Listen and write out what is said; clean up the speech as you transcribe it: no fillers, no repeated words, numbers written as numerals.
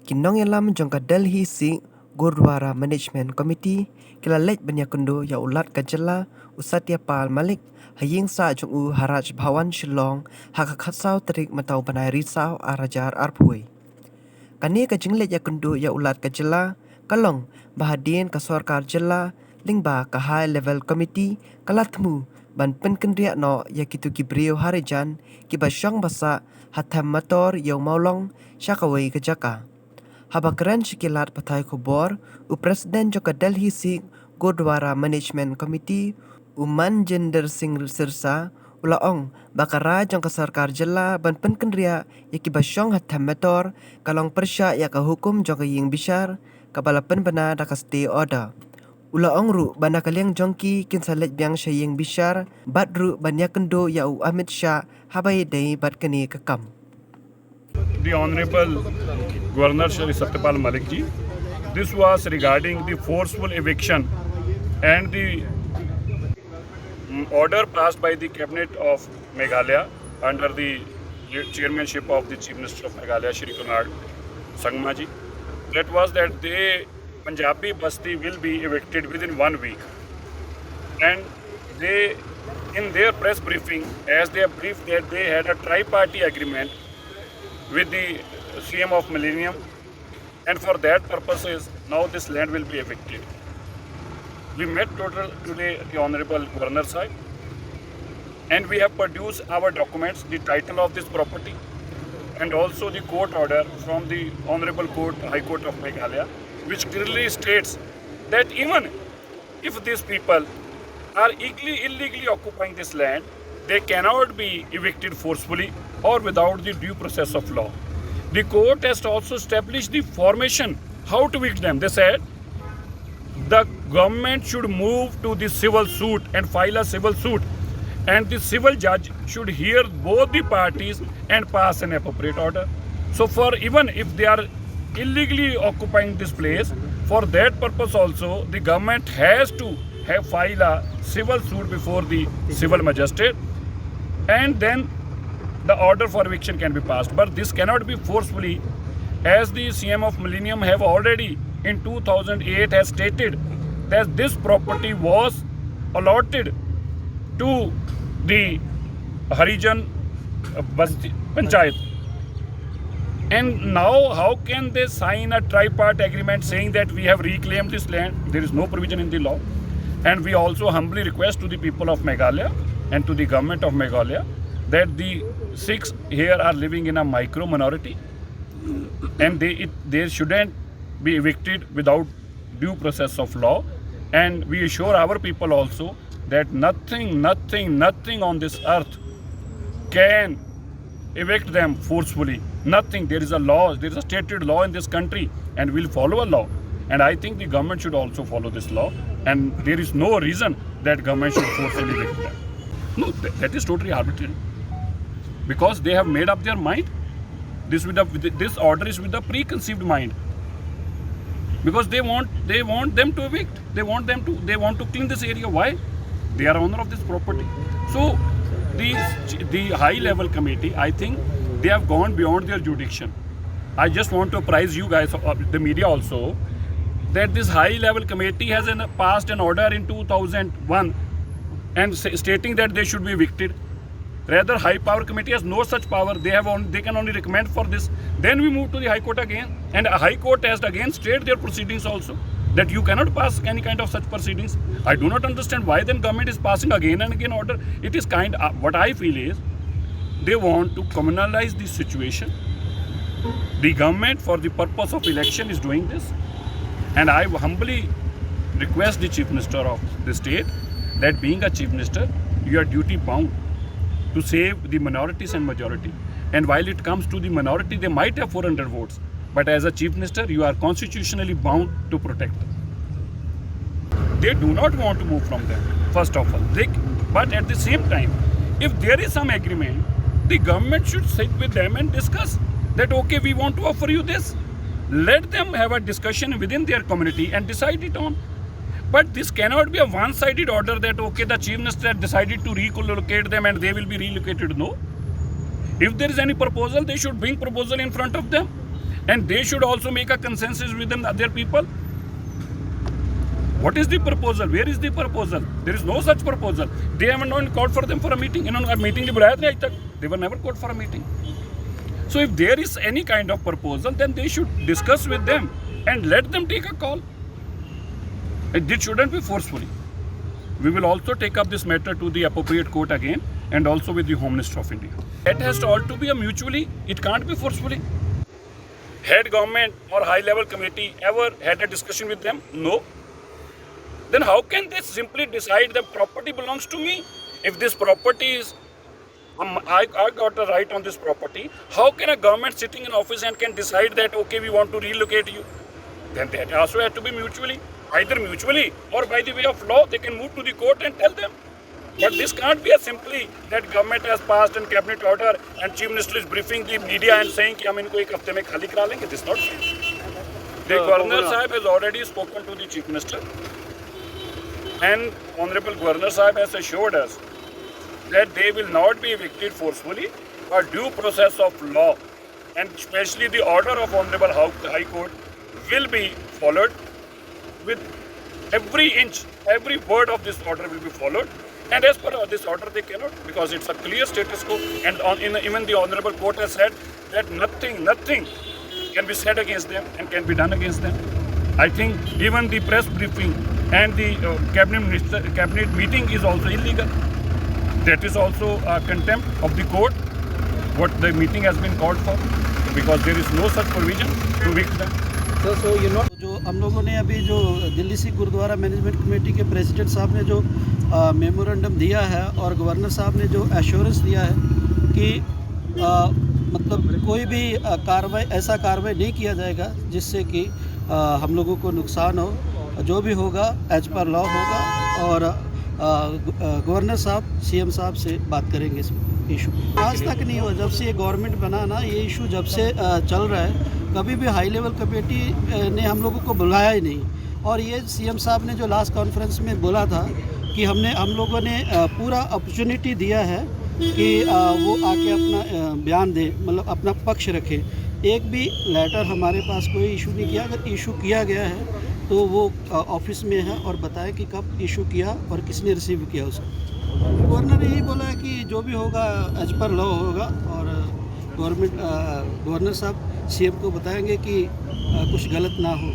Kinong yalam jongka Delhi si Gurdwara Management Committee kila lej banyakundo ya ulat kajela usatia pal malik haying sa jong u haraj bhawan Shillong hakakhatsau terik matau banai risau arajar arpui. Kani ka jinglej yakundo ya ulat kajela kalong bahadien ka sarkar jela lingba ka high level committee kalatmu ban penkendria no ya kitu kibrio harijan kibasyong basa hatam motor yaw maulong syakawai kejaka. Habakran Shikilat Patai Khobor, Presiden Joka Delhi Sikh Gurdwara Management Committee, Manjinder Singh Sirsa, Ulaong, Bakara Jongka Sarkar Jela ban Penkendria Yaki Basyong Hatam Metor, Kalong Persya Yaka Hukum Jongka Ying Bishar, Kabalapan Bana Daka Stay Order. Ulaong Ru Bana Kaliang Jongki Kinsalet Biang Syaying Bishar, Bat Ru Banyakendo Yau Amit Shah, Habai Day Bat Kani Kakam. The Honorable Governor Shri Satyapal Malik ji. This was regarding the forceful eviction and the order passed by the Cabinet of Meghalaya under the chairmanship of the Chief Minister of Meghalaya Shri Konark Sangma ji. That was that the Punjabi Basti will be evicted within 1 week. And they, in their press briefing, as they have briefed that they had a tri-party agreement with the CM of Millennium, and for that purposes now this land will be evicted. We met today the Honorable Governor side, and we have produced our documents, the title of this property, and also the court order from the Honorable Court, High Court of Meghalaya, which clearly states that even if these people are illegally occupying this land, they cannot be evicted forcefully or without the due process of law. The court has also established the formation, how to evict them. They said the government should move to the civil suit and file a civil suit, and the civil judge should hear both the parties and pass an appropriate order. So for even if they are illegally occupying this place, for that purpose also the government has to file a civil suit before the civil magistrate, and then the order for eviction can be passed. But this cannot be forcefully, as the CM of Millennium have already in 2008 has stated that this property was allotted to the Harijan Basti Panchayat. And now how can they sign a tri-part agreement saying that we have reclaimed this land? There is no provision in the law. And we also humbly request to the people of Meghalaya and to the government of Meghalaya that the Sikhs here are living in a micro minority, and they shouldn't be evicted without due process of law. And we assure our people also that nothing on this earth can evict them forcefully. Nothing. There is a law, there is a stated law in this country, and we'll follow a law. And I think the government should also follow this law, and there is no reason that government should forcefully evict them. No, that is totally arbitrary, because they have made up their mind. This order is with the preconceived mind, because they want them to evict. They want to clean this area. Why? They are owner of this property. So the high level committee, I think they have gone beyond their jurisdiction. I just want to apprise you guys, the media also, that this high level committee has passed an order in 2001 and stating that they should be evicted. Rather, high power committee has no such power. They can only recommend for this. Then we move to the High Court again, and a High Court has again stayed their proceedings also, that you cannot pass any kind of such proceedings. I do not understand why then government is passing again and again order. It is what I feel is they want to communalize this situation. The government, for the purpose of election, is doing this, and I humbly request the Chief Minister of the state that being a Chief Minister, you are duty bound to save the minorities and majority. And while it comes to the minority, they might have 400 votes, but as a Chief Minister, you are constitutionally bound to protect them. They do not want to move from them, first of all. But at the same time, if there is some agreement, the government should sit with them and discuss that, okay, we want to offer you this. Let them have a discussion within their community and decide it on. But this cannot be a one-sided order that, okay, the Chief Minister decided to relocate them and they will be relocated. No. If there is any proposal, they should bring proposal in front of them. and they should also make a consensus within their people. What is the proposal? Where is the proposal? There is no such proposal. They haven't even called for them for a meeting. इन्होंने meeting नहीं बुलाया था आज तक. They were never called for a meeting. So if there is any kind of proposal, then they should discuss with them and let them take a call. It shouldn't be forcefully. We will also take up this matter to the appropriate court again, and also with the Home Minister of India. It has to all to be a mutually. It can't be forcefully. Had government or high-level committee ever had a discussion with them? No. Then how can they simply decide that property belongs to me? If this property is, I got a right on this property, how can a government sitting in office and can decide that, okay, we want to relocate you? Then that also has to be mutually. Either mutually or by the way of law, they can move to the court and tell them. But this can't be as simply that government has passed a cabinet order and Chief Minister is briefing the media and saying कि हम इनको एक हफ्ते में खाली करा लेंगे. This is not fair. The Governor Sahib has already spoken to the Chief Minister, and Honorable Governor Sahib has assured us that they will not be evicted forcefully, but due process of law, and especially the order of Honorable High Court will be followed. With every inch, every word of this order will be followed. And as per this order, they cannot, because it's a clear status quo. And even the Honorable Court has said that nothing can be said against them and can be done against them. I think even the press briefing and the cabinet meeting is also illegal. That is also a contempt of the court, what the meeting has been called for, because there is no such provision to evict them. जो हम लोगों ने अभी जो Delhi Sikh gurdwara management committee के president साहब ने जो मेमोरेंडम दिया है और गवर्नर साहब ने जो एश्योरेंस दिया है कि मतलब कोई भी ऐसा कार्रवाई नहीं किया जाएगा जिससे कि हम लोगों को नुकसान हो, जो भी होगा एज पर लॉ होगा, और गवर्नर साहब सीएम साहब से बात करेंगे इस इशू। आज तक नहीं हुआ, जब से ये गवर्नमेंट बना ना, ये इशू जब से चल रहा है, कभी भी हाई लेवल कमेटी ने हम लोगों को बुलाया ही नहीं। और ये सीएम साहब ने जो लास्ट कॉन्फ्रेंस में बोला था कि हम लोगों ने पूरा अपॉर्चुनिटी दिया है कि वो आके अपना बयान दे, मतलब अपना पक्ष रखे। एक भी लेटर हमारे पास कोई इशू नहीं किया। अगर इशू किया गया है तो वो ऑफिस में है और बताए कि कब इशू किया और किसने रिसीव किया उसको। गवर्नर ने यही बोला है कि जो भी होगा एज पर लॉ होगा, और गवर्नर साहब सीएम को बताएंगे कि कुछ गलत ना हो।